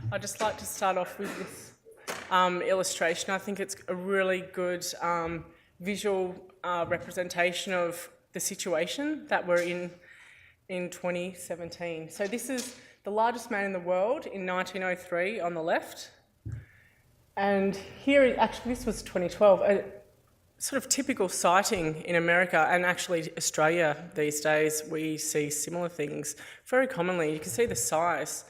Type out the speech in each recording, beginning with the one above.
I'd just like to start off with this illustration. I think it's a really good visual representation of the situation that we're in 2017. So this is the largest man in the world in 1903 on the left. And here, actually this was 2012, a sort of typical sighting in America, and actually Australia these days, we see similar things very commonly. You can see the size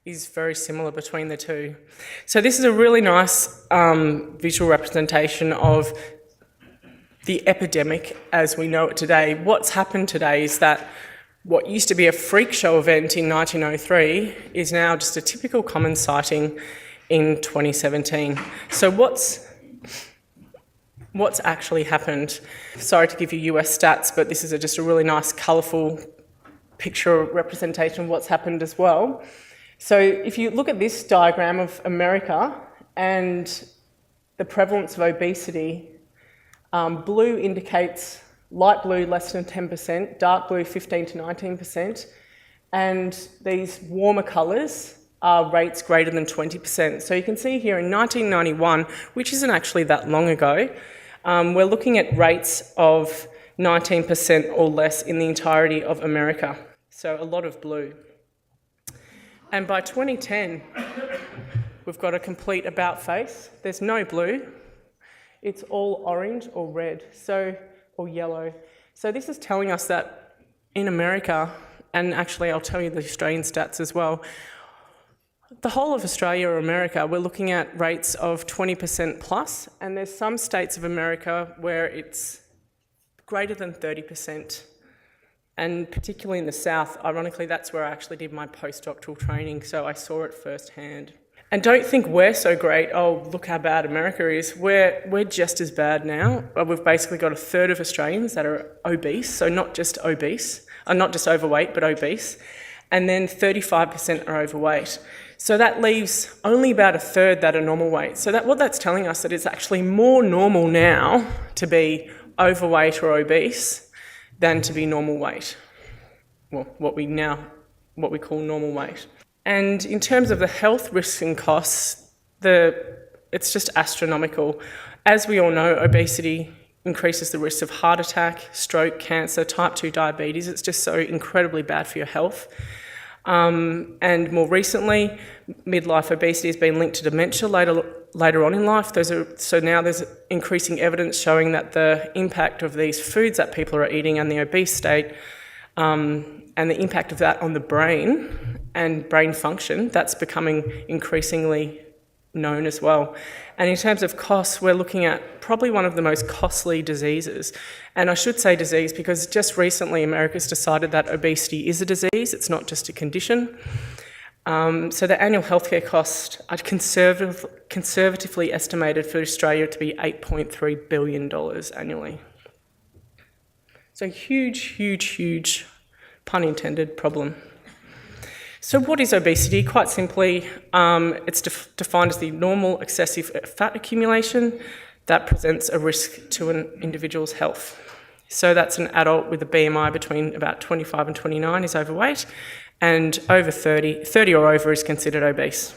is very similar between the two. So this is a really nice visual representation of the epidemic as we know it today. What's happened today is that what used to be a freak show event in 1903 is now just a typical common sighting in 2017. So what's actually happened? Sorry to give you US stats, but this is just a really nice, colourful picture representation of what's happened as well. So if you look at this diagram of America and the prevalence of obesity, blue indicates light blue less than 10%, dark blue 15 to 19%, and these warmer colours are rates greater than 20%. So you can see here in 1991, which isn't actually that long ago, we're looking at rates of 19% or less in the entirety of America. So a lot of blue. And by 2010, we've got a complete about face. There's no blue. It's all orange or red, or yellow. So this is telling us that in America, and actually I'll tell you the Australian stats as well, the whole of Australia or America, we're looking at rates of 20% plus, and there's some states of America where it's greater than 30%. And particularly in the south, ironically, that's where I actually did my postdoctoral training, so I saw it firsthand. And don't think we're so great, oh, look how bad America is. We're just as bad now. We've basically got a third of Australians that are obese, so not just obese, not just overweight, but obese. And then 35% are overweight. So that leaves only about a third that are normal weight. So what that's telling us that it's actually more normal now to be overweight or obese than to be normal weight. Well, what we call normal weight. And in terms of the health risks and costs, it's just astronomical. As we all know, obesity increases the risk of heart attack, stroke, cancer, type 2 diabetes. It's just so incredibly bad for your health. And more recently, midlife obesity has been linked to dementia later on in life. So now there's increasing evidence showing that the impact of these foods that people are eating and the obese state, and the impact of that on the brain and brain function, that's becoming increasingly known as well. And in terms of costs, we're looking at probably one of the most costly diseases. And I should say disease because just recently America's decided that obesity is a disease, it's not just a condition. So the annual healthcare cost are conservatively estimated for Australia to be $8.3 billion annually. So huge, pun intended, problem. So what is obesity? Quite simply, it's defined as the normal excessive fat accumulation that presents a risk to an individual's health. So that's an adult with a BMI between about 25 and 29 is overweight, and over 30 or over is considered obese.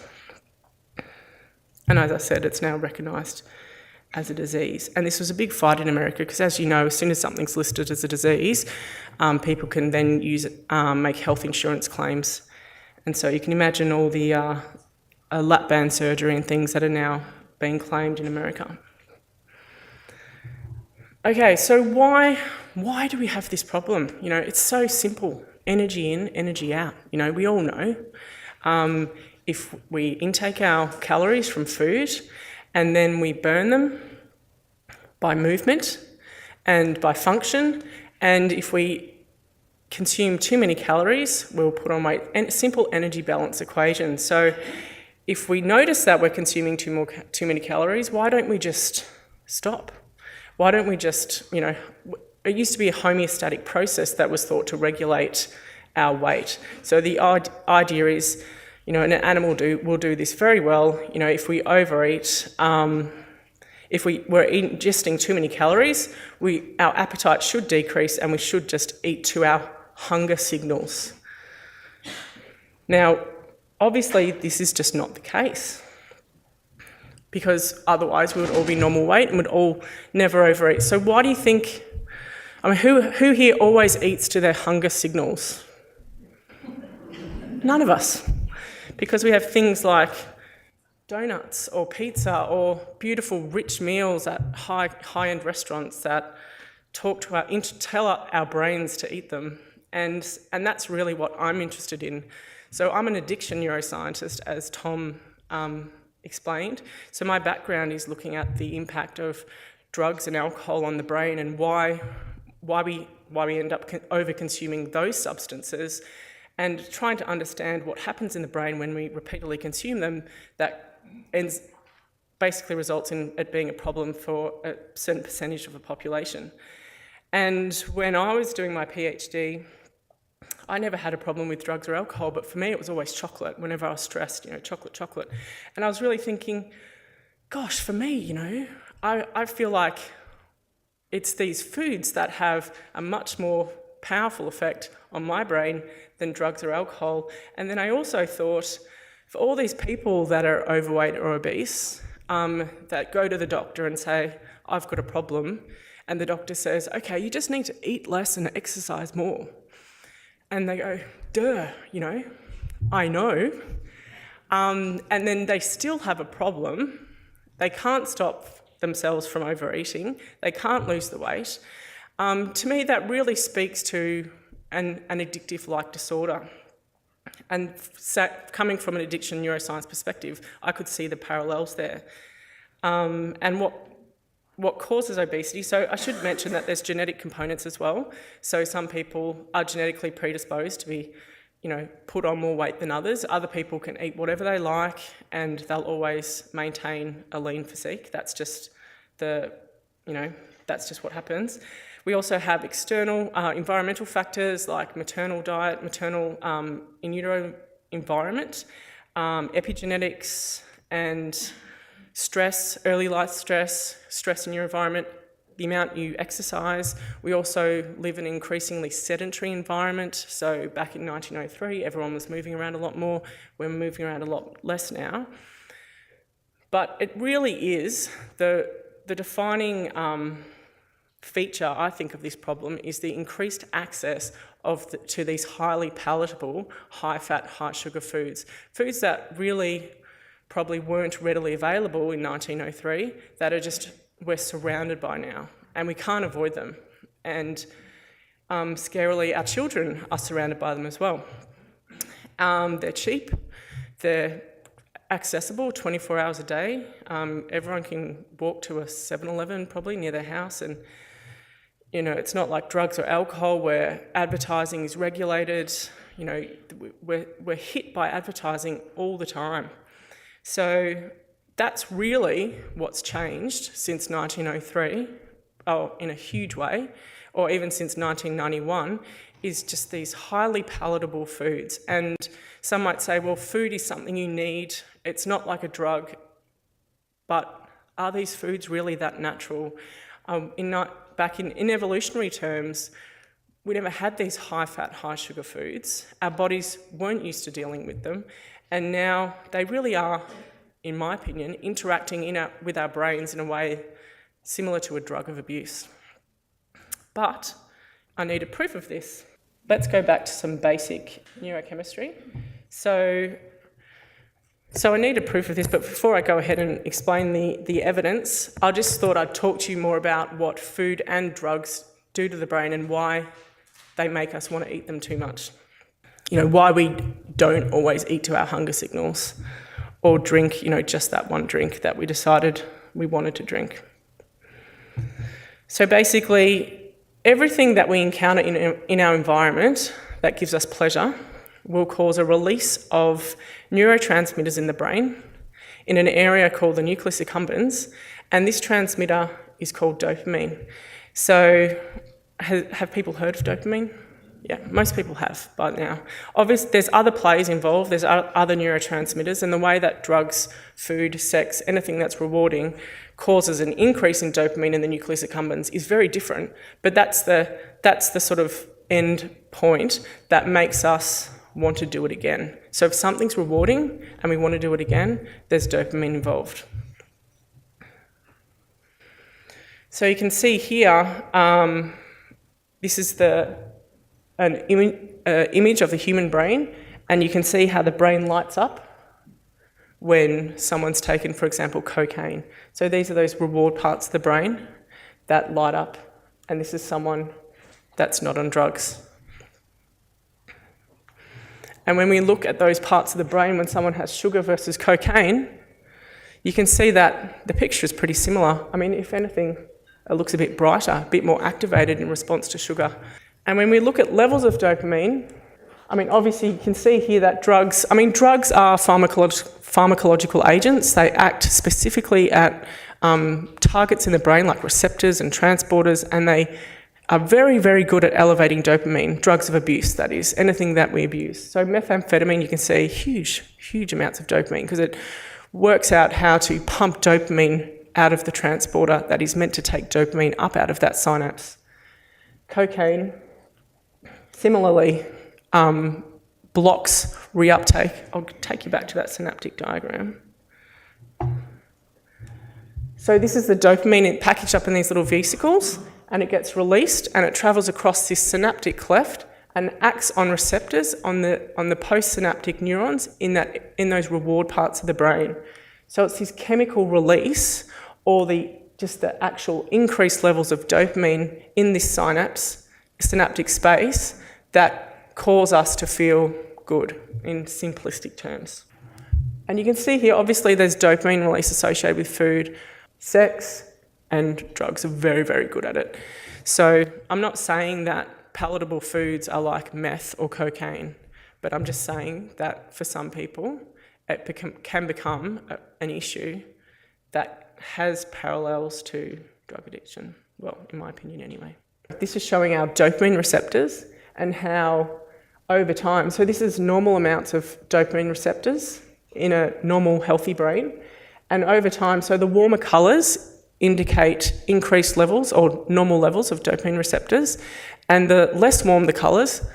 And as I said, it's now recognised as a disease. And this was a big fight in America because, as you know, as soon as something's listed as a disease, people can then make health insurance claims. And so you can imagine all the lap band surgery and things that are now being claimed in America. Okay, so why do we have this problem? You know, it's so simple. Energy in, energy out. You know, we all know. If we intake our calories from food and then we burn them by movement and by function, and if we consume too many calories, we'll put on weight. And simple energy balance equation. So if we notice that we're consuming too many calories, why don't we just stop? Why don't we just, it used to be a homeostatic process that was thought to regulate our weight. So the idea is, an animal will do this very well. If we overeat, if we were ingesting too many calories, our appetite should decrease and we should just eat to our hunger signals. Now, Obviously, this is just not the case, because otherwise we would all be normal weight and would all never overeat. So why do you think, who here always eats to their hunger signals? None of us. Because we have things like donuts or pizza or beautiful rich meals at high-end restaurants that tell our brains to eat them. And that's really what I'm interested in. So I'm an addiction neuroscientist, as Tom explained. So my background is looking at the impact of drugs and alcohol on the brain and why we end up over-consuming those substances, and trying to understand what happens in the brain when we repeatedly consume them that basically results in it being a problem for a certain percentage of the population. And when I was doing my PhD, I never had a problem with drugs or alcohol, but for me it was always chocolate. Whenever I was stressed, chocolate. And I was really thinking, gosh, for me, I feel like it's these foods that have a much more powerful effect on my brain than drugs or alcohol. And then I also thought, for all these people that are overweight or obese, that go to the doctor and say, I've got a problem, and the doctor says, okay, you just need to eat less and exercise more. And they go, duh, I know. And then they still have a problem. They can't stop themselves from overeating. They can't lose the weight. To me, that really speaks to an addictive-like disorder. And coming from an addiction neuroscience perspective, I could see the parallels there. And what causes obesity? So I should mention that there's genetic components as well. So some people are genetically predisposed to be, put on more weight than others. Other people can eat whatever they like and they'll always maintain a lean physique. That's just that's just what happens. We also have external environmental factors like maternal diet, maternal in utero environment, epigenetics, and stress, early life stress in your environment, the amount you exercise. We also live in an increasingly sedentary environment. So back in 1903, everyone was moving around a lot more. We're moving around a lot less now. But it really is the defining feature, I think, of this problem is the increased access to these highly palatable, high-fat, high-sugar foods. Foods that really probably weren't readily available in 1903, that we're surrounded by now, and we can't avoid them. And scarily, our children are surrounded by them as well. They're cheap, they're accessible 24 hours a day. Everyone can walk to a 7-Eleven probably near their house, and it's not like drugs or alcohol where advertising is regulated. We're hit by advertising all the time. So that's really what's changed since 1903, in a huge way, or even since 1991, is just these highly palatable foods. And some might say, well, food is something you need. It's not like a drug. But are these foods really that natural? Back in evolutionary terms, we never had these high-fat, high-sugar foods. Our bodies weren't used to dealing with them. And now they really are, in my opinion, interacting with our brains in a way similar to a drug of abuse. But I needed proof of this. Let's go back to some basic neurochemistry. So I needed proof of this, but before I go ahead and explain the evidence, I just thought I'd talk to you more about what food and drugs do to the brain and why they make us want to eat them too much. Why we don't always eat to our hunger signals or drink, just that one drink that we decided we wanted to drink. So basically, everything that we encounter in our environment that gives us pleasure will cause a release of neurotransmitters in the brain in an area called the nucleus accumbens, and this transmitter is called dopamine. So have people heard of dopamine? Yeah, most people have by now. Obviously, there's other players involved, there's other neurotransmitters, and the way that drugs, food, sex, anything that's rewarding causes an increase in dopamine in the nucleus accumbens is very different, but that's the sort of end point that makes us want to do it again. So if something's rewarding and we want to do it again, there's dopamine involved. So you can see here, this is an image of the human brain, and you can see how the brain lights up when someone's taken, for example, cocaine. So these are those reward parts of the brain that light up, and this is someone that's not on drugs. And when we look at those parts of the brain when someone has sugar versus cocaine, you can see that the picture is pretty similar. I mean, if anything, it looks a bit brighter, a bit more activated in response to sugar. And when we look at levels of dopamine, I mean, obviously you can see here that drugs are pharmacological agents. They act specifically at targets in the brain like receptors and transporters, and they are very, very good at elevating dopamine, drugs of abuse, that is, anything that we abuse. So methamphetamine, you can see huge amounts of dopamine because it works out how to pump dopamine out of the transporter that is meant to take dopamine up out of that synapse. Cocaine, similarly, blocks reuptake. I'll take you back to that synaptic diagram. So this is the dopamine packaged up in these little vesicles, and it gets released and it travels across this synaptic cleft and acts on receptors on the postsynaptic neurons in those reward parts of the brain. So it's this chemical release or just the actual increased levels of dopamine in this synaptic space that cause us to feel good in simplistic terms. And you can see here, obviously there's dopamine release associated with food. Sex and drugs are very, very good at it. So I'm not saying that palatable foods are like meth or cocaine, but I'm just saying that for some people it can become an issue that has parallels to drug addiction. Well, in my opinion anyway. This is showing our dopamine receptors and how over time, so this is normal amounts of dopamine receptors in a normal healthy brain, and over time, so the warmer colours indicate increased levels or normal levels of dopamine receptors, and the less warm the colours,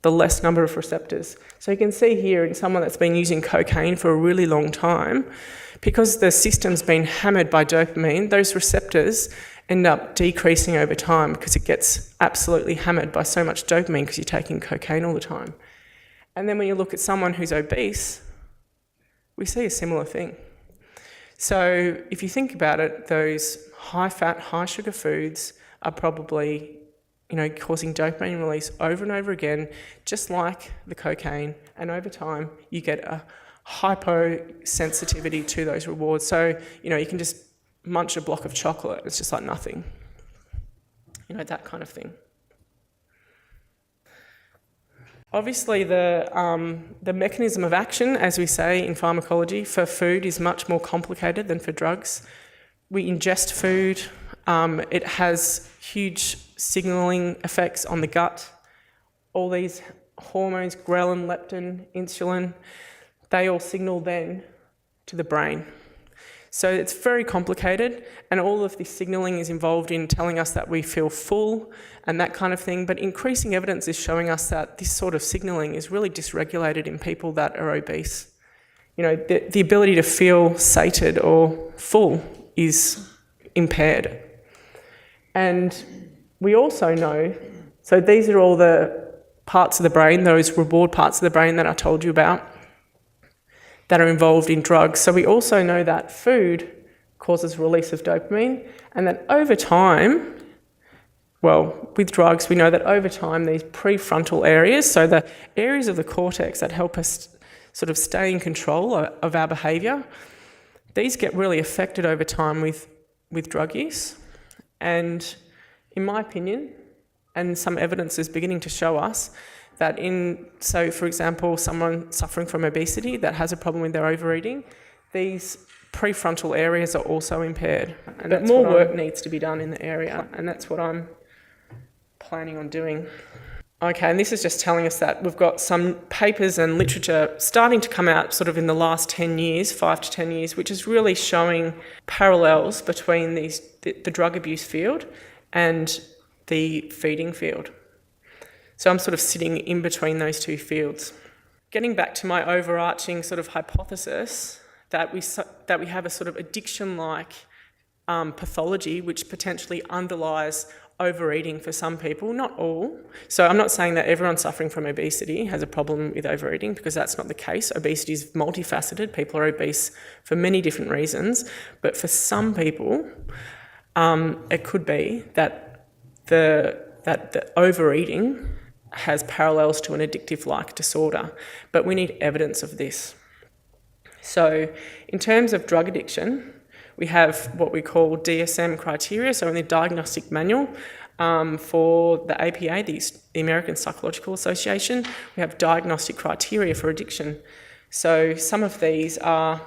the less number of receptors. So you can see here in someone that's been using cocaine for a really long time, because the system's been hammered by dopamine, those receptors end up decreasing over time because it gets absolutely hammered by so much dopamine because you're taking cocaine all the time. And then when you look at someone who's obese, we see a similar thing. So if you think about it, those high-fat, high-sugar foods are probably, causing dopamine release over and over again, just like the cocaine. And over time, you get a hyposensitivity to those rewards. So, you can just munch a block of chocolate. It's just like nothing. That kind of thing. Obviously, the mechanism of action, as we say in pharmacology, for food is much more complicated than for drugs. We ingest food. It has huge signalling effects on the gut. All these hormones, ghrelin, leptin, insulin, they all signal then to the brain. So it's very complicated, and all of this signalling is involved in telling us that we feel full and that kind of thing, but increasing evidence is showing us that this sort of signalling is really dysregulated in people that are obese. The ability to feel sated or full is impaired. And we also know, so these are all the parts of the brain, those reward parts of the brain that I told you about, that are involved in drugs. So we also know that food causes release of dopamine, and that over time, with drugs, we know that over time these prefrontal areas, so the areas of the cortex that help us sort of stay in control of our behaviour, these get really affected over time with drug use. And in my opinion, and some evidence is beginning to show us, that for example, someone suffering from obesity that has a problem with their overeating, these prefrontal areas are also impaired. And more work needs to be done in the area, and that's what I'm planning on doing. Okay, and this is just telling us that we've got some papers and literature starting to come out sort of in the last 10 years, 5 to 10 years, which is really showing parallels between the drug abuse field and the feeding field. So I'm sort of sitting in between those two fields. getting back to my overarching sort of hypothesis that we have a sort of addiction-like pathology which potentially underlies overeating for some people, not all. So I'm not saying that everyone suffering from obesity has a problem with overeating, because that's not the case. Obesity is multifaceted. People are obese for many different reasons. But for some people, it could be that the overeating has parallels to an addictive-like disorder. But we need evidence of this. So in terms of drug addiction, we have what we call DSM criteria, so in the diagnostic manual for the APA, the American Psychological Association, we have diagnostic criteria for addiction. So some of these are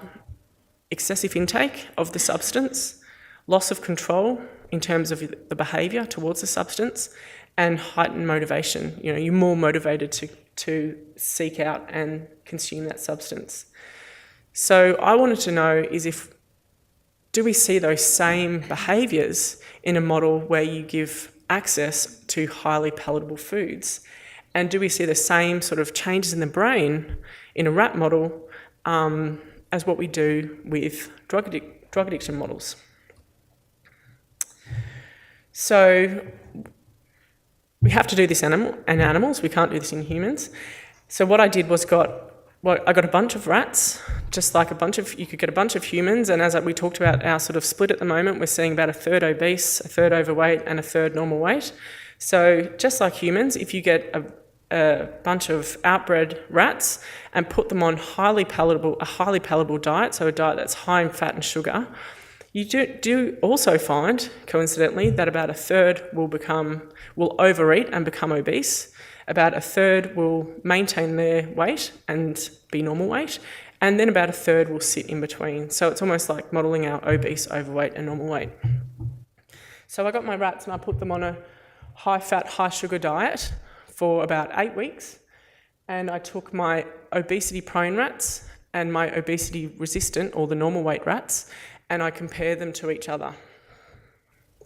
excessive intake of the substance, loss of control in terms of the behaviour towards the substance, and heightened motivation. You know, you're more motivated to seek out and consume that substance. So I wanted to know do we see those same behaviours in a model where you give access to highly palatable foods? And do we see the same sort of changes in the brain in a rat model as what we do with drug addiction models? So we have to do this in animals. We can't do this in humans. So what I did was I got a bunch of rats, just like you could get a bunch of humans, and as we talked about our sort of split at the moment, we're seeing about a third obese, a third overweight, and a third normal weight. So just like humans, if you get a bunch of outbred rats and put them on a highly palatable diet, so a diet that's high in fat and sugar, you do also find, coincidentally, that about a third will overeat and become obese. About a third will maintain their weight and be normal weight, and then about a third will sit in between. So it's almost like modelling our obese, overweight and normal weight. So I got my rats and I put them on a high-fat, high-sugar diet for about 8 weeks, and I took my obesity-prone rats and my obesity-resistant, or the normal weight rats, and I compared them to each other.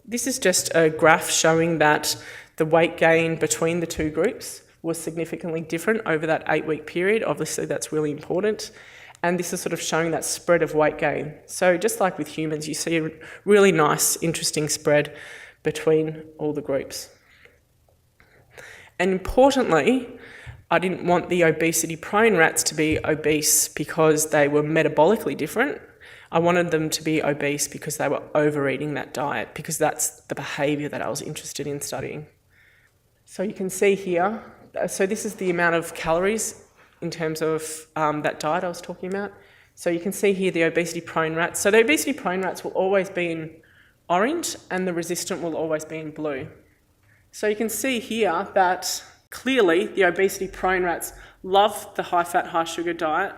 This is just a graph showing that the weight gain between the two groups was significantly different over that 8-week period. Obviously, that's really important. And this is sort of showing that spread of weight gain. So just like with humans, you see a really nice, interesting spread between all the groups. And importantly, I didn't want the obesity-prone rats to be obese because they were metabolically different. I wanted them to be obese because they were overeating that diet, because that's the behaviour that I was interested in studying. So you can see here, so this is the amount of calories in terms of that diet I was talking about. So you can see here the obesity-prone rats. So the obesity-prone rats will always be in orange and the resistant will always be in blue. So you can see here that clearly the obesity-prone rats love the high-fat, high-sugar diet.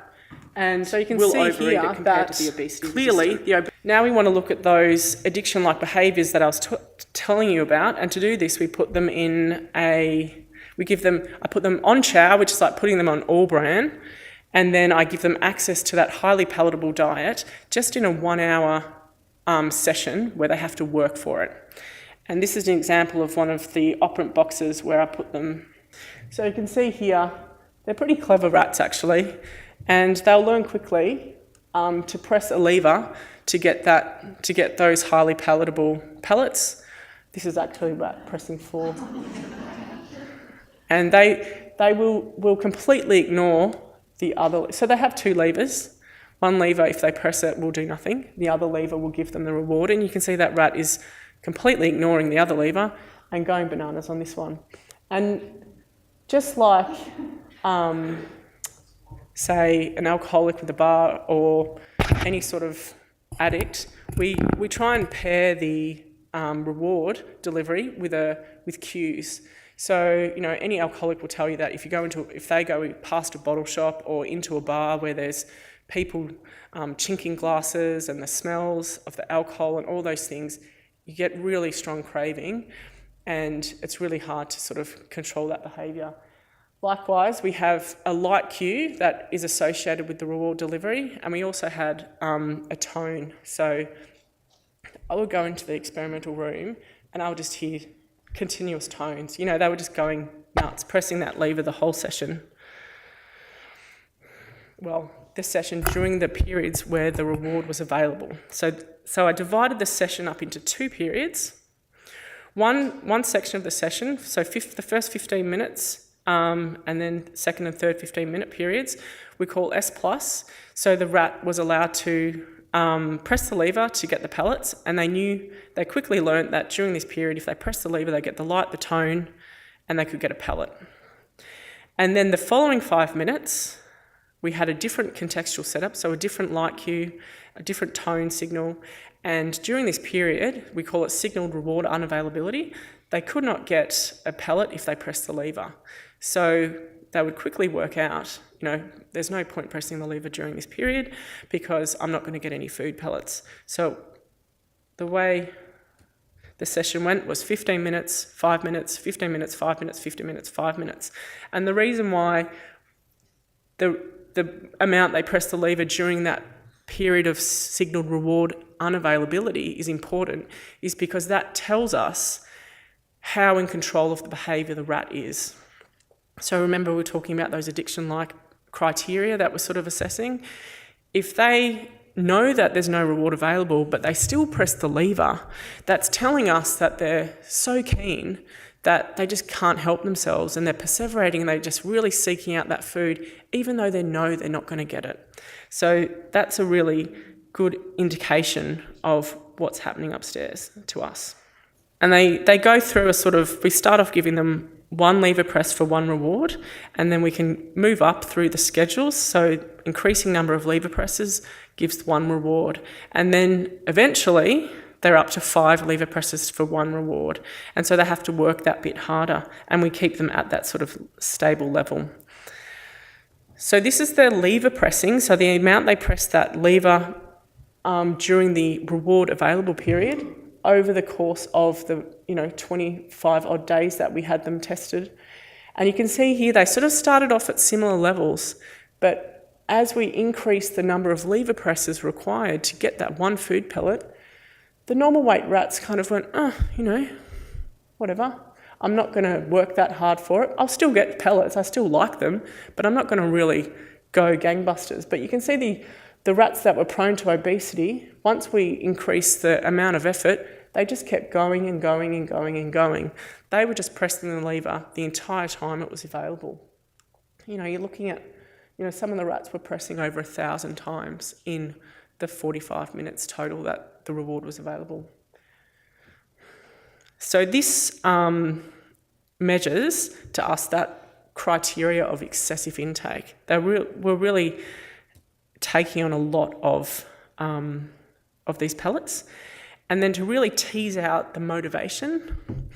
And so you can see here that clearly, now we want to look at those addiction-like behaviours that I was telling you about, and to do this, we put them I put them on chow, which is like putting them on all bran, and then I give them access to that highly palatable diet just in a 1 hour session where they have to work for it. And this is an example of one of the operant boxes where I put them. So you can see here, they're pretty clever rats actually. And they'll learn quickly to press a lever to get those highly palatable pellets. This is actually rat pressing 4. And they will completely ignore the other. So they have 2 levers. One lever, if they press it, will do nothing. The other lever will give them the reward. And you can see that rat is completely ignoring the other lever and going bananas on this one. And just like say an alcoholic with a bar or any sort of addict, we try and pair the reward delivery with cues. So, you know, any alcoholic will tell you that if they go past a bottle shop or into a bar where there's people chinking glasses and the smells of the alcohol and all those things, you get really strong craving, and it's really hard to sort of control that behaviour. Likewise, we have a light cue that is associated with the reward delivery, and we also had a tone. So I would go into the experimental room and I would just hear continuous tones. You know, they were just going nuts, pressing that lever the whole session. the session during the periods where the reward was available. So I divided the session up into 2 periods. One section of the session, so the first 15 minutes, and then second and third 15-minute periods, we call S+. So the rat was allowed to press the lever to get the pellets, and they quickly learnt that during this period, if they press the lever, they get the light, the tone, and they could get a pellet. And then the following 5 minutes, we had a different contextual setup, so a different light cue, a different tone signal, and during this period, we call it signalled reward unavailability, they could not get a pellet if they pressed the lever. So they would quickly work out, there's no point pressing the lever during this period because I'm not going to get any food pellets. So the way the session went was 15 minutes, 5 minutes, 15 minutes, 5 minutes, 15 minutes, 5 minutes. And the reason why the amount they press the lever during that period of signalled reward unavailability is important is because that tells us how in control of the behaviour the rat is. So remember, we were talking about those addiction-like criteria that we're sort of assessing. If they know that there's no reward available, but they still press the lever, that's telling us that they're so keen that they just can't help themselves and they're perseverating and they're just really seeking out that food, even though they know they're not going to get it. So that's a really good indication of what's happening upstairs to us. And they go through we start off giving them 1 lever press for 1 reward, and then we can move up through the schedules. So increasing number of lever presses gives 1 reward. And then eventually they're up to 5 lever presses for 1 reward. And so they have to work that bit harder, and we keep them at that sort of stable level. So this is their lever pressing. So the amount they press that lever during the reward available period over the course of the 25 odd days that we had them tested. And you can see here they sort of started off at similar levels, but as we increased the number of lever presses required to get that 1 food pellet, the normal weight rats kind of went, whatever. I'm not going to work that hard for it. I'll still get pellets, I still like them, but I'm not going to really go gangbusters. But you can see the rats that were prone to obesity, once we increased the amount of effort, they just kept going and going and going and going. They were just pressing the lever the entire time it was available. You're looking at, some of the rats were pressing over 1,000 times in the 45 minutes total that the reward was available. So this measures to us that criteria of excessive intake. They were really taking on a lot of these pellets. And then to really tease out the motivation,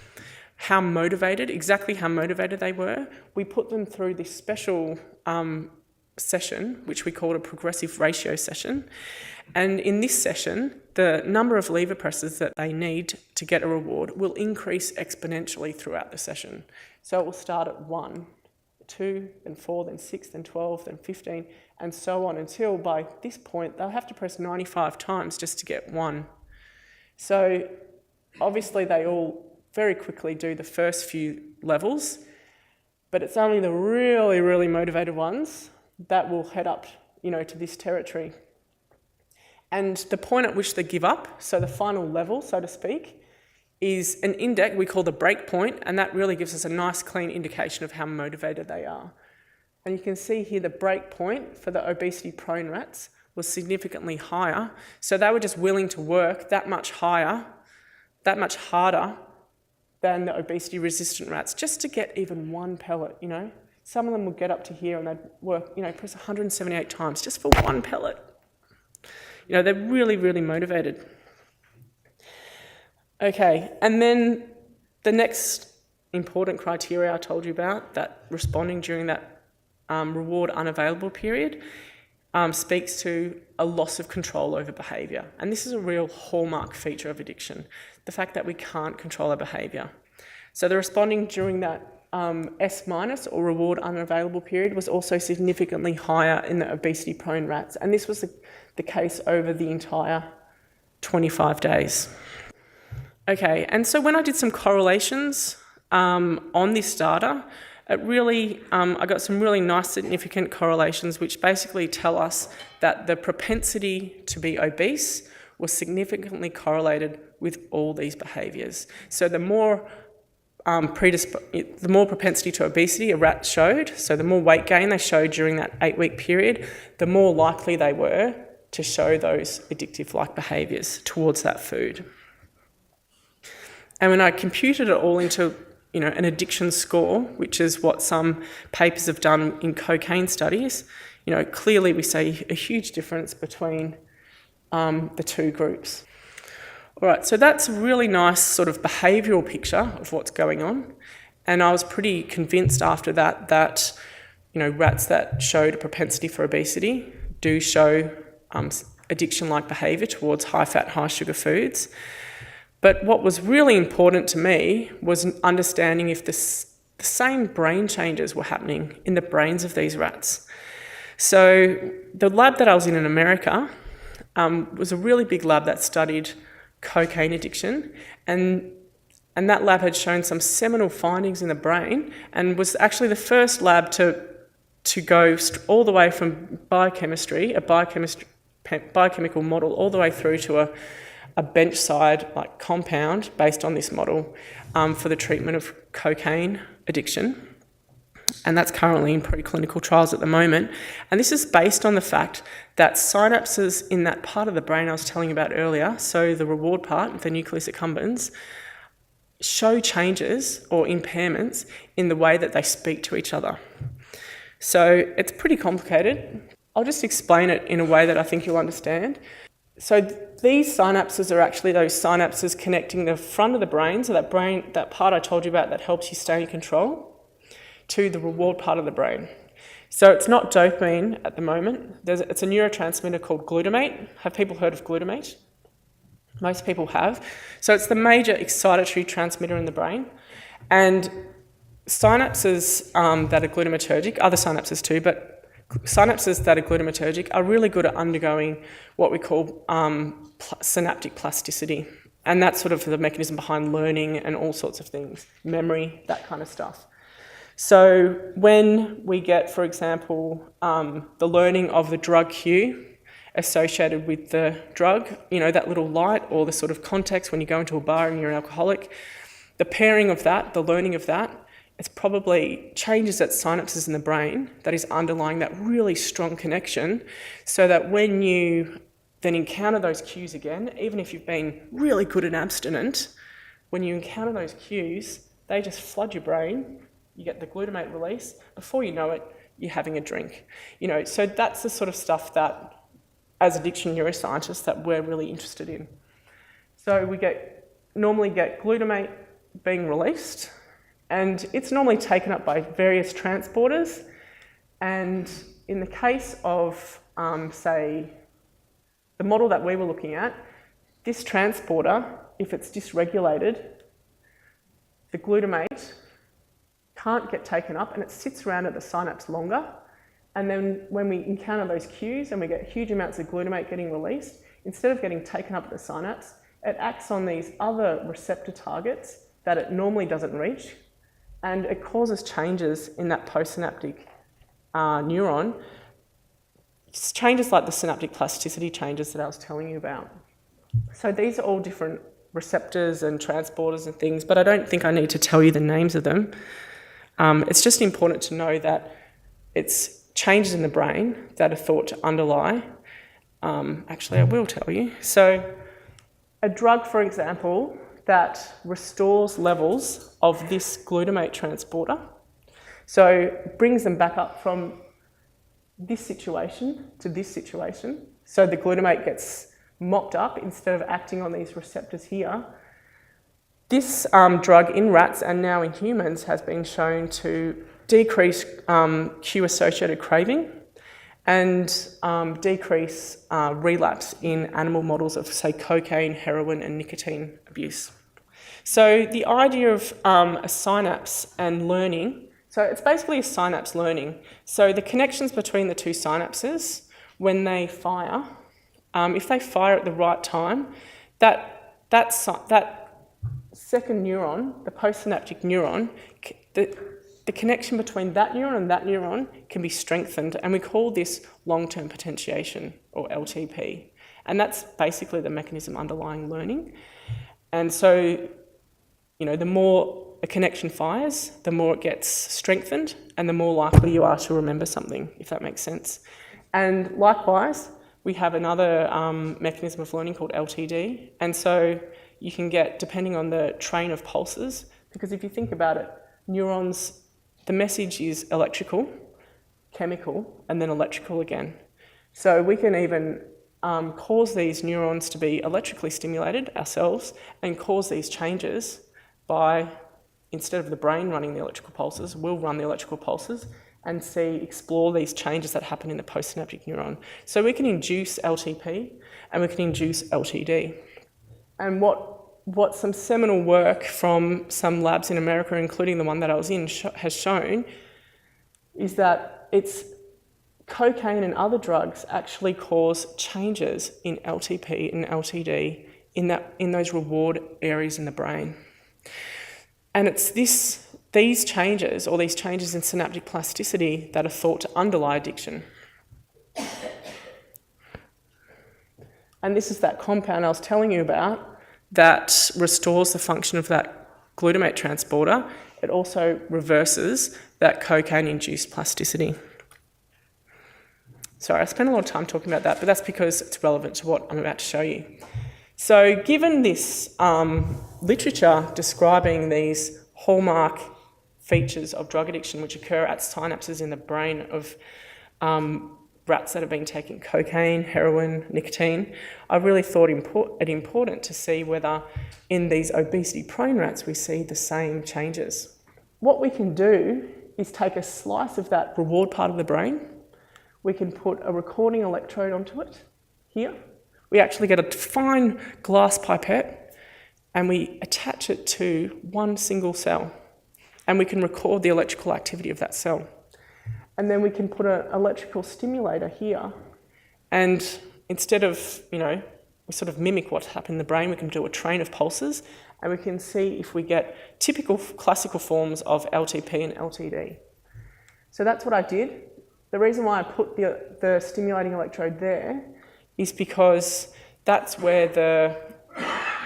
exactly how motivated they were, we put them through this special session, which we called a progressive ratio session. And in this session, the number of lever presses that they need to get a reward will increase exponentially throughout the session. So it will start at 1, 2, then 4, then 6, then 12, then 15, and so on until by this point they'll have to press 95 times just to get 1. So obviously they all very quickly do the first few levels, but it's only the really, really motivated ones that will head up, to this territory. And the point at which they give up, so the final level, so to speak, is an index we call the break point, and that really gives us a nice clean indication of how motivated they are. And you can see here the break point for the obesity-prone rats was significantly higher, so they were just willing to work that much harder than the obesity-resistant rats, just to get even 1 pellet, Some of them would get up to here and they'd work, press 178 times just for 1 pellet. They're really, really motivated. Okay, and then the next important criteria I told you about, that responding during that reward unavailable period, speaks to a loss of control over behaviour. And this is a real hallmark feature of addiction, the fact that we can't control our behaviour. So the responding during that S- or reward unavailable period was also significantly higher in the obesity-prone rats. And this was the case over the entire 25 days. Okay, and so when I did some correlations on this data, I got some really nice significant correlations which basically tell us that the propensity to be obese was significantly correlated with all these behaviours. So the more propensity to obesity a rat showed, so the more weight gain they showed during that 8-week period, the more likely they were to show those addictive-like behaviours towards that food. And when I computed it all into an addiction score, which is what some papers have done in cocaine studies, clearly we see a huge difference between the two groups. All right, so that's a really nice sort of behavioural picture of what's going on. And I was pretty convinced after that rats that showed a propensity for obesity do show addiction-like behaviour towards high-fat, high-sugar foods. But what was really important to me was understanding if the same brain changes were happening in the brains of these rats. So the lab that I was in America was a really big lab that studied cocaine addiction, and that lab had shown some seminal findings in the brain and was actually the first lab to go all the way from biochemistry, a biochemical model, all the way through to a bench-side compound based on this model for the treatment of cocaine addiction. And that's currently in preclinical trials at the moment. And this is based on the fact that synapses in that part of the brain I was telling you about earlier, so the reward part, the nucleus accumbens, show changes or impairments in the way that they speak to each other. So it's pretty complicated. I'll just explain it in a way that I think you'll understand. So these synapses are actually those synapses connecting the front of the brain, so that part I told you about that helps you stay in control, to the reward part of the brain. So it's not dopamine at the moment. It's a neurotransmitter called glutamate. Have people heard of glutamate? Most people have. So it's the major excitatory transmitter in the brain. And synapses that are glutamatergic, other synapses too, but synapses that are glutamatergic are really good at undergoing what we call synaptic plasticity. And that's sort of the mechanism behind learning and all sorts of things, memory, that kind of stuff. So when we get, for example, the learning of the drug cue associated with the drug, that little light or the sort of context when you go into a bar and you're an alcoholic, the pairing of that, the learning of that, it's probably changes at synapses in the brain that is underlying that really strong connection, so that when you then encounter those cues again, even if you've been really good and abstinent, when you encounter those cues, they just flood your brain, you get the glutamate release, before you know it, you're having a drink. So that's the sort of stuff that, as addiction neuroscientists, that we're really interested in. So we normally get glutamate being released, and it's normally taken up by various transporters. And in the case of, say, the model that we were looking at, this transporter, if it's dysregulated, the glutamate can't get taken up and it sits around at the synapse longer. And then when we encounter those cues and we get huge amounts of glutamate getting released, instead of getting taken up at the synapse, it acts on these other receptor targets that it normally doesn't reach, and it causes changes in that postsynaptic neuron. It's changes like the synaptic plasticity changes that I was telling you about. So these are all different receptors and transporters and things, but I don't think I need to tell you the names of them. It's just important to know that it's changes in the brain that are thought to underlie. Actually, I will tell you. So a drug, for example, that restores levels of this glutamate transporter, so brings them back up from this situation to this situation, so the glutamate gets mopped up instead of acting on these receptors here. This drug in rats and now in humans has been shown to decrease cue-associated craving and decrease relapse in animal models of, say, cocaine, heroin and nicotine abuse. So the idea of a synapse and learning, so it's basically a synapse learning. So the connections between the two synapses, when they fire, if they fire at the right time, that second neuron, the postsynaptic neuron, the connection between that neuron and that neuron can be strengthened, and we call this long-term potentiation, or LTP. And that's basically the mechanism underlying learning. And so, the more a connection fires, the more it gets strengthened, and the more likely you are to remember something, if that makes sense. And likewise, we have another mechanism of learning called LTD. And so you can get, depending on the train of pulses, because if you think about it, neurons, the message is electrical, chemical, and then electrical again. So we can even cause these neurons to be electrically stimulated ourselves and cause these changes by, instead of the brain running the electrical pulses, we'll run the electrical pulses and explore these changes that happen in the postsynaptic neuron. So we can induce LTP and we can induce LTD. And what some seminal work from some labs in America, including the one that I was in, has shown is that it's cocaine and other drugs actually cause changes in LTP and LTD in those reward areas in the brain. And it's these changes, or these changes in synaptic plasticity, that are thought to underlie addiction. And this is that compound I was telling you about that restores the function of that glutamate transporter. It also reverses that cocaine-induced plasticity. Sorry, I spent a lot of time talking about that, but that's because it's relevant to what I'm about to show you. So given this literature describing these hallmark features of drug addiction which occur at synapses in the brain of rats that have been taking cocaine, heroin, nicotine, I really thought it important to see whether in these obesity prone rats we see the same changes. What we can do is take a slice of that reward part of the brain. We can put a recording electrode onto it here. We actually get a fine glass pipette and we attach it to one single cell, and we can record the electrical activity of that cell. And then we can put an electrical stimulator here, and instead of, we sort of mimic what's happened in the brain, we can do a train of pulses, and we can see if we get typical classical forms of LTP and LTD. So that's what I did. The reason why I put the stimulating electrode there is because that's where the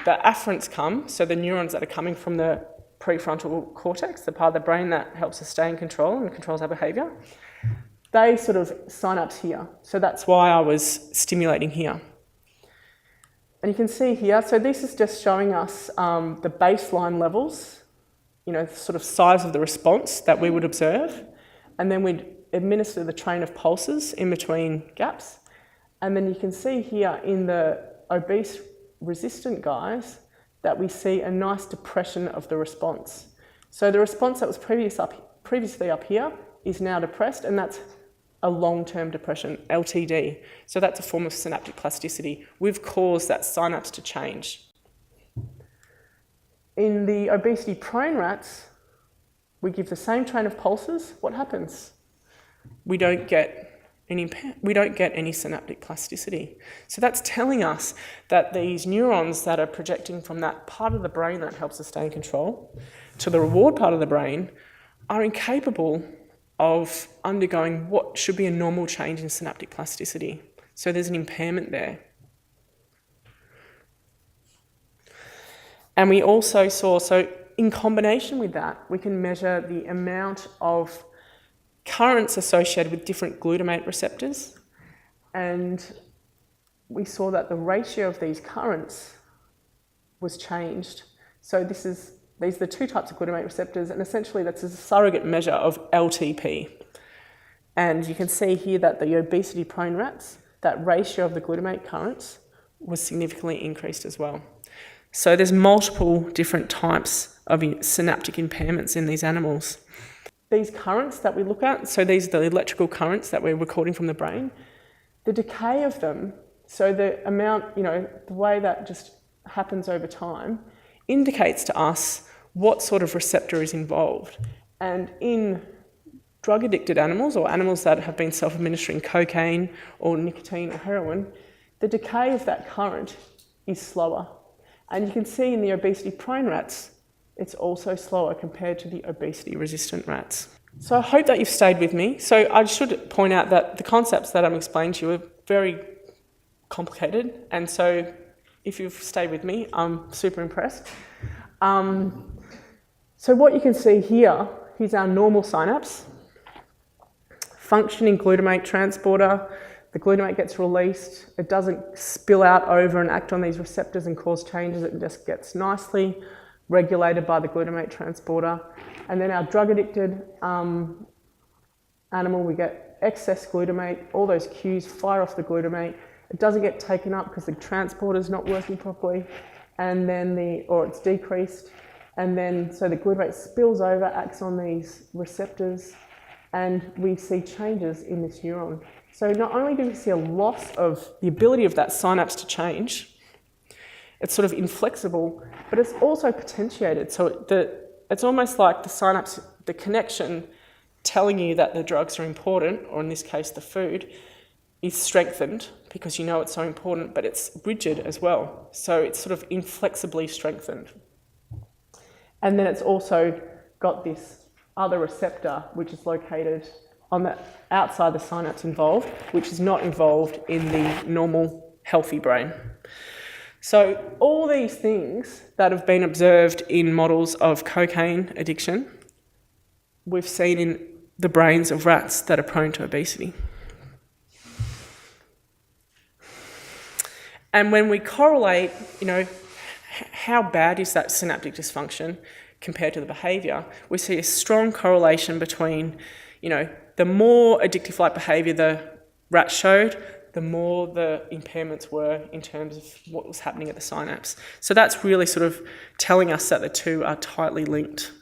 afferents come, so the neurons that are coming from the prefrontal cortex, the part of the brain that helps us stay in control and controls our behaviour, they sort of synapse here. So that's why I was stimulating here. And you can see here, so this is just showing us the baseline levels, sort of size of the response that we would observe, and then we'd administer the train of pulses in between gaps. And then you can see here in the obese resistant guys that we see a nice depression of the response. So the response that was previously up here is now depressed, and that's a long-term depression, LTD. So that's a form of synaptic plasticity. We've caused that synapse to change. In the obesity-prone rats, we give the same train of pulses. What happens? We don't get any synaptic plasticity. So that's telling us that these neurons that are projecting from that part of the brain that helps us stay in control to the reward part of the brain are incapable of undergoing what should be a normal change in synaptic plasticity. So there's an impairment there. And we also saw, so in combination with that, we can measure the amount of currents associated with different glutamate receptors, and we saw that the ratio of these currents was changed. So these are the two types of glutamate receptors, and essentially that's a surrogate measure of LTP. And you can see here that the obesity-prone rats, that ratio of the glutamate currents was significantly increased as well. So there's multiple different types of synaptic impairments in these animals. These currents that we look at, so these are the electrical currents that we're recording from the brain, the decay of them, so the amount, the way that just happens over time, indicates to us what sort of receptor is involved. And in drug-addicted animals, or animals that have been self-administering cocaine or nicotine or heroin, the decay of that current is slower. And you can see in the obesity-prone rats, it's also slower compared to the obesity-resistant rats. So I hope that you've stayed with me. So I should point out that the concepts that I'm explaining to you are very complicated, and so if you've stayed with me, I'm super impressed. So what you can see here, here's our normal synapse. Functioning glutamate transporter. The glutamate gets released. It doesn't spill out over and act on these receptors and cause changes. It just gets nicely regulated by the glutamate transporter. And then our drug-addicted animal, we get excess glutamate. All those cues fire off the glutamate. It doesn't get taken up because the transporter is not working properly, and then or it's decreased. And then, so the glutamate spills over, acts on these receptors, and we see changes in this neuron. So not only do we see a loss of the ability of that synapse to change, it's sort of inflexible, but it's also potentiated. So it's almost like the synapse, the connection telling you that the drugs are important, or in this case the food, is strengthened because you know it's so important, but it's rigid as well. So it's sort of inflexibly strengthened. And then it's also got this other receptor which is located on the outside the synapse involved, which is not involved in the normal healthy brain. So all these things that have been observed in models of cocaine addiction, we've seen in the brains of rats that are prone to obesity. And when we correlate, how bad is that synaptic dysfunction compared to the behaviour, we see a strong correlation between, the more addictive-like behaviour the rat showed, the more the impairments were in terms of what was happening at the synapse. So that's really sort of telling us that the two are tightly linked.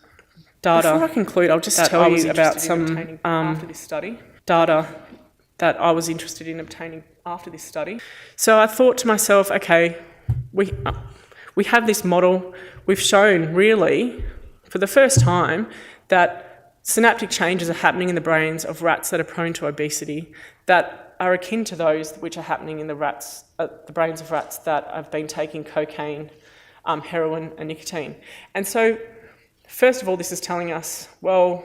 Before I conclude, I'll just tell you about some after this study. Data that I was interested in obtaining after this study. So I thought to myself, okay, we have this model. We've shown really, for the first time, that synaptic changes are happening in the brains of rats that are prone to obesity that are akin to those which are happening in the brains of rats that have been taking cocaine, heroin and nicotine. And so, first of all, this is telling us, well,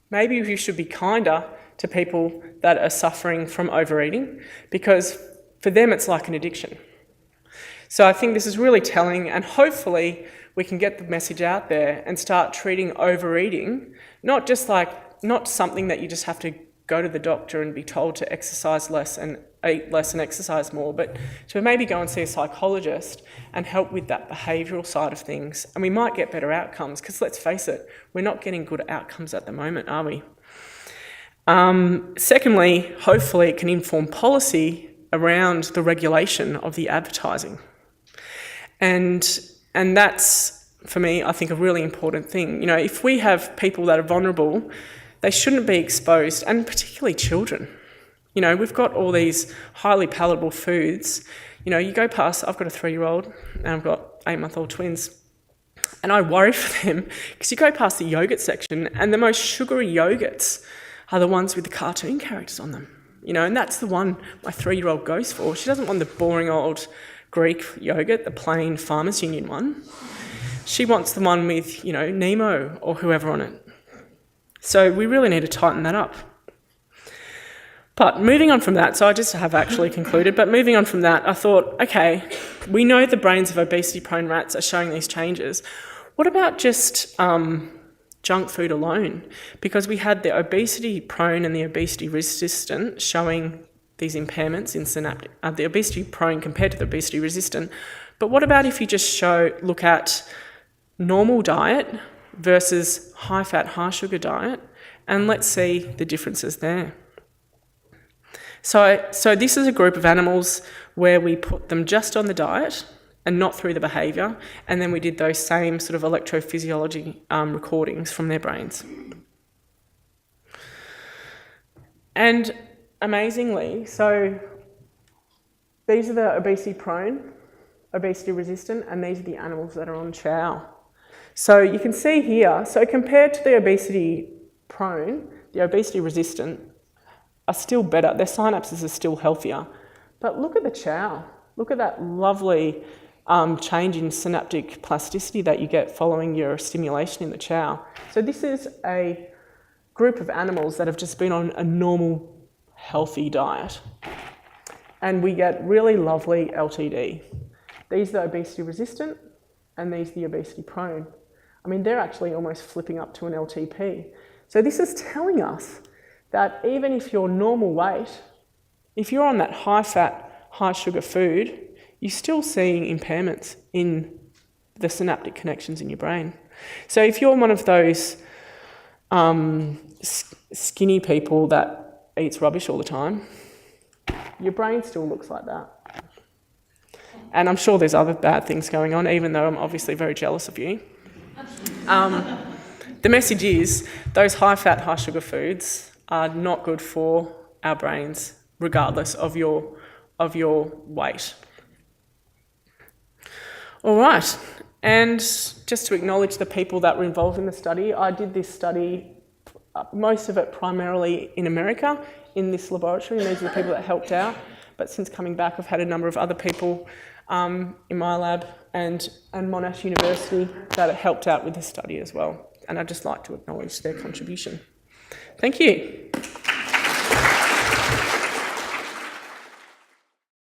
maybe we should be kinder to people that are suffering from overeating, because for them it's like an addiction. So I think this is really telling, and hopefully we can get the message out there and start treating overeating not something that you just have to go to the doctor and be told to exercise less and eat less and exercise more, but to maybe go and see a psychologist and help with that behavioural side of things. And we might get better outcomes, because let's face it, we're not getting good outcomes at the moment, are we? Secondly, hopefully it can inform policy around the regulation of the advertising. And that's, for me, I think a really important thing. If we have people that are vulnerable, they shouldn't be exposed, and particularly children. We've got all these highly palatable foods. You go past, I've got a 3-year-old and I've got 8-month-old twins, and I worry for them because you go past the yogurt section and the most sugary yogurts are the ones with the cartoon characters on them. And that's the one my 3-year-old goes for. She doesn't want the boring old Greek yogurt, the plain Farmers Union one. She wants the one with, Nemo or whoever on it. So we really need to tighten that up. But moving on from that, so I just have actually concluded, but moving on from that, I thought, okay, we know the brains of obesity-prone rats are showing these changes. What about just junk food alone? Because we had the obesity-prone and the obesity-resistant showing these impairments in synaptic, the obesity-prone compared to the obesity-resistant. But what about if you just look at normal diet versus high-fat, high-sugar diet, and let's see the differences there. So this is a group of animals where we put them just on the diet and not through the behaviour, and then we did those same sort of electrophysiology recordings from their brains. And amazingly, so these are the obesity-prone, obesity-resistant, and these are the animals that are on chow. So you can see here, so compared to the obesity-prone, the obesity-resistant are still better. Their synapses are still healthier. But look at the chow. Look at that lovely change in synaptic plasticity that you get following your stimulation in the chow. So this is a group of animals that have just been on a normal, healthy diet. And we get really lovely LTD. These are the obesity resistant, and these are the obesity prone. I mean, they're actually almost flipping up to an LTP. So this is telling us that even if you're normal weight, if you're on that high-fat, high-sugar food, you're still seeing impairments in the synaptic connections in your brain. So if you're one of those skinny people that eats rubbish all the time, your brain still looks like that. And I'm sure there's other bad things going on, even though I'm obviously very jealous of you. The message is those high-fat, high-sugar foods are not good for our brains, regardless of your weight. All right, and just to acknowledge the people that were involved in the study, I did this study, most of it primarily in America, in this laboratory, and these are the people that helped out. But since coming back, I've had a number of other people in my lab and Monash University that have helped out with this study as well. And I'd just like to acknowledge their contribution. Thank you.